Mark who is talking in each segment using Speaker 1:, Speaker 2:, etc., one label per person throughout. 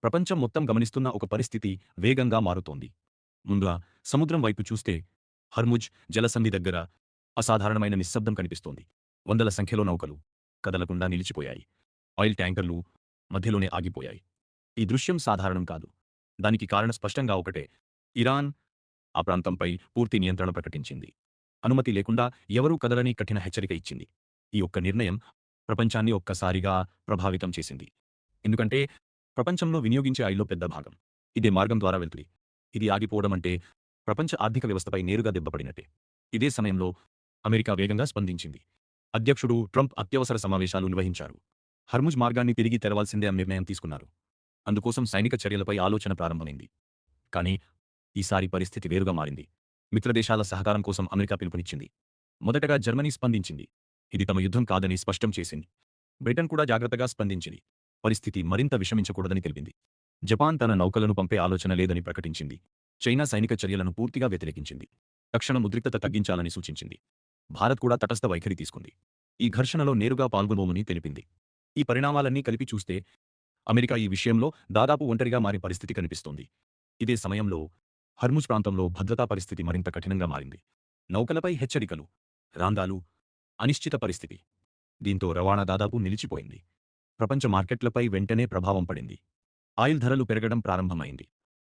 Speaker 1: ప్రపంచం మొత్తం గమనిస్తున్న ఒక పరిస్థితి వేగంగా మారుతోంది. ముందుగా సముద్రం వైపు చూస్తే హర్ముజ్ జలసంధి దగ్గర అసాధారణమైన నిశ్శబ్దం కనిపిస్తోంది. వందల సంఖ్యలో నౌకలు కదలకుండా నిలిచిపోయాయి. ఆయిల్ ట్యాంకర్లు మధ్యలోనే ఆగిపోయాయి. ఈ దృశ్యం సాధారణం కాదు. దానికి కారణం స్పష్టంగా ఒకటే. ఇరాన్ ఆ ప్రాంతంపై పూర్తి నియంత్రణ ప్రకటించింది. అనుమతి లేకుండా ఎవరూ కదలని కఠిన హెచ్చరిక ఇచ్చింది. ఈ ఒక్క నిర్ణయం ప్రపంచాన్ని ఒక్కసారిగా ప్రభావితం చేసింది. ఎందుకంటే ప్రపంచంలో వినియోగించే ఆయిల్లో పెద్ద భాగం ఇదే మార్గం ద్వారా వెళ్తుంది. ఇది ఆగిపోవడం అంటే ప్రపంచ ఆర్థిక వ్యవస్థపై నేరుగా దెబ్బపడినట్టే. ఇదే సమయంలో అమెరికా వేగంగా స్పందించింది. అధ్యక్షుడు ట్రంప్ అత్యవసర సమావేశాలు నిర్వహించారు. హర్ముజ్ మార్గాన్ని తిరిగి తెరవాల్సిందే అనే నిర్ణయం తీసుకున్నారు. అందుకోసం సైనిక చర్యలపై ఆలోచన ప్రారంభమైంది. కానీ ఈసారి పరిస్థితి వేరుగా మారింది. మిత్రదేశాల సహకారం కోసం అమెరికా పిలుపునిచ్చింది. మొదటగా జర్మనీ స్పందించింది. ఇది తమ యుద్ధం కాదని స్పష్టం చేసింది. బ్రిటన్ కూడా జాగ్రత్తగా స్పందించింది. పరిస్థితి మరింత విషమించకూడదని తెలిపింది. జపాన్ తన నౌకలను పంపే ఆలోచన లేదని ప్రకటించింది. చైనా సైనిక చర్యలను పూర్తిగా వ్యతిరేకించింది. తక్షణం ఉద్రిక్తత తగ్గించాలని సూచించింది. భారత్ కూడా తటస్థ వైఖరి తీసుకుంది. ఈ ఘర్షణలో నేరుగా పాల్గొనబోమని తెలిపింది. ఈ పరిణామాలన్నీ కలిపి చూస్తే అమెరికా ఈ విషయంలో దాదాపు ఒంటరిగా మారే పరిస్థితి కనిపిస్తోంది. ఇదే సమయంలో హర్ముజ్ ప్రాంతంలో భద్రతా పరిస్థితి మరింత కఠినంగా మారింది. నౌకలపై హెచ్చరికలు, రాందాలు, అనిశ్చిత పరిస్థితి. దీంతో రవాణా దాదాపు నిలిచిపోయింది. ప్రపంచ మార్కెట్లపై వెంటనే ప్రభావం పడింది. ఆయిల్ ధరలు పెరగడం ప్రారంభమైంది.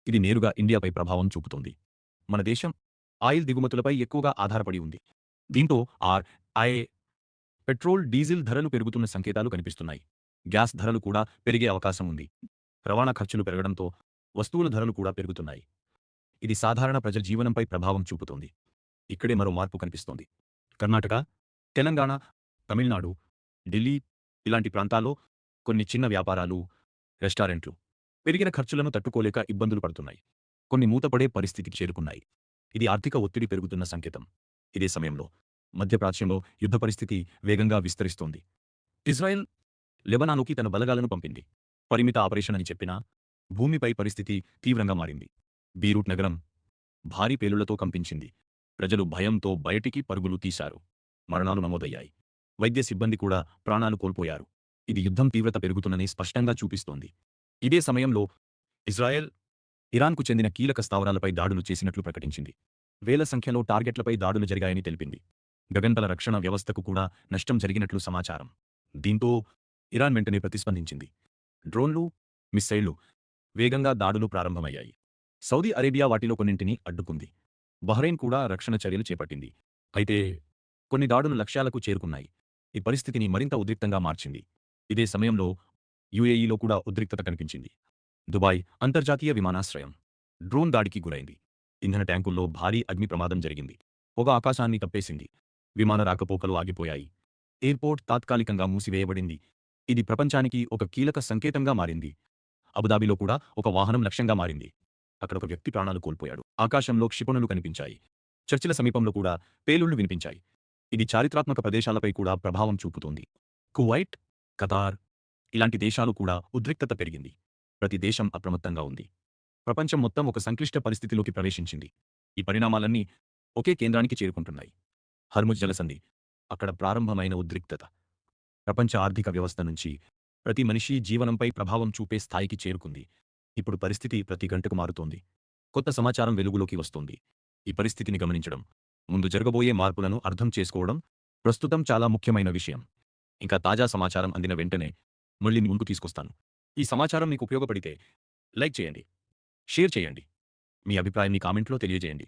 Speaker 1: ఇది నేరుగా ఇండియాపై ప్రభావం చూపుతోంది. మన దేశం ఆయిల్ దిగుమతులపై ఎక్కువగా ఆధారపడి ఉంది. దీంతో ఐ పెట్రోల్, డీజిల్ ధరలు పెరుగుతున్న సంకేతాలు కనిపిస్తున్నాయి. గ్యాస్ ధరలు కూడా పెరిగే అవకాశం ఉంది. రవాణా ఖర్చులు పెరగడంతో వస్తువుల ధరలు కూడా పెరుగుతున్నాయి. ఇది సాధారణ ప్రజల జీవనంపై ప్రభావం చూపుతోంది. ఇక్కడే మరో మార్పు కనిపిస్తోంది. కర్ణాటక, తెలంగాణ, తమిళనాడు, ఢిల్లీ ఇలాంటి ప్రాంతాల్లో కొన్ని చిన్న వ్యాపారాలు, రెస్టారెంట్లు పెరిగిన ఖర్చులను తట్టుకోలేక ఇబ్బందులు పడుతున్నాయి. కొన్ని మూతపడే పరిస్థితికి చేరుకున్నాయి. ఇది ఆర్థిక ఒత్తిడి పెరుగుతున్న సంకేతం. ఇదే సమయంలో మధ్యప్రాచ్యంలో యుద్ధ పరిస్థితి వేగంగా విస్తరిస్తోంది. ఇజ్రాయెల్ లెబనానుకి తన బలగాలను పంపింది. పరిమిత ఆపరేషన్ అని చెప్పినా భూమిపై పరిస్థితి తీవ్రంగా మారింది. బీరూట్ నగరం భారీ పేలుళ్లతో కంపించింది. ప్రజలు భయంతో బయటికి పరుగులు తీశారు. మరణాలు నమోదయ్యాయి. వైద్య సిబ్బంది కూడా ప్రాణాలు కోల్పోయారు. ఇది యుద్ధం తీవ్రత పెరుగుతుందని స్పష్టంగా చూపిస్తోంది. ఇదే సమయంలో ఇజ్రాయెల్ ఇరాన్కు చెందిన కీలక స్థావరాలపై దాడులు చేసినట్లు ప్రకటించింది. వేల సంఖ్యలో టార్గెట్లపై దాడులు జరిగాయని తెలిపింది. గగనతల రక్షణ వ్యవస్థకు కూడా నష్టం జరిగినట్లు సమాచారం. దీంతో ఇరాన్ వెంటనే ప్రతిస్పందించింది. డ్రోన్లు, మిస్సైళ్లు వేగంగా దాడులు ప్రారంభమయ్యాయి. సౌదీ అరేబియా వాటిలో కొన్నింటిని అడ్డుకుంది. బహ్రెయిన్ కూడా రక్షణ చర్యలు చేపట్టింది. అయితే కొన్ని దాడులు లక్ష్యాలకు చేరుకున్నాయి. ఈ పరిస్థితిని మరింత ఉద్రిక్తంగా మార్చింది. ఇదే సమయంలో యుఏఈలో కూడా ఉద్రిక్తత కనిపించింది. దుబాయ్ అంతర్జాతీయ విమానాశ్రయం డ్రోన్ దాడికి గురైంది. ఇంధన ట్యాంకుల్లో భారీ అగ్ని ప్రమాదం జరిగింది. పొగ ఆకాశాన్ని కప్పేసింది. విమాన రాకపోకలు ఆగిపోయాయి. ఎయిర్పోర్ట్ తాత్కాలికంగా మూసివేయబడింది. ఇది ప్రపంచానికి ఒక కీలక సంకేతంగా మారింది. అబుదాబిలో కూడా ఒక వాహనం లక్ష్యంగా మారింది. అక్కడ ఒక వ్యక్తి ప్రాణాలు కోల్పోయాడు. ఆకాశంలో క్షిపణులు కనిపించాయి. చర్చిల సమీపంలో కూడా పేలుళ్లు వినిపించాయి. ఇది చారిత్రాత్మక ప్రదేశాలపై కూడా ప్రభావం చూపుతోంది. కువైట్, ఖతార్ ఇలాంటి దేశాలు కూడా ఉద్రిక్తత పెరిగింది. ప్రతి దేశం అప్రమత్తంగా ఉంది. ప్రపంచం మొత్తం ఒక సంక్లిష్ట పరిస్థితిలోకి ప్రవేశించింది. ఈ పరిణామాలన్నీ ఒకే కేంద్రానికి చేరుకుంటున్నాయి. హర్ముజ్ జలసంధి. అక్కడ ప్రారంభమైన ఉద్రిక్తత ప్రపంచ ఆర్థిక వ్యవస్థ నుంచి ప్రతి మనిషి జీవనంపై ప్రభావం చూపే స్థాయికి చేరుకుంది. ఇప్పుడు పరిస్థితి ప్రతి గంటకు మారుతోంది. కొత్త సమాచారం వెలుగులోకి వస్తోంది. ఈ పరిస్థితిని గమనించడం, ముందు జరగబోయే మార్పులను అర్థం చేసుకోవడం ప్రస్తుతం చాలా ముఖ్యమైన విషయం. ఇంకా తాజా సమాచారం అందిన వెంటనే మళ్ళీ మీ ముందుకు తీసుకొస్తాను. ఈ సమాచారం మీకు ఉపయోగపడితే లైక్ చేయండి, షేర్ చేయండి. మీ అభిప్రాయాన్ని కామెంట్లో తెలియజేయండి.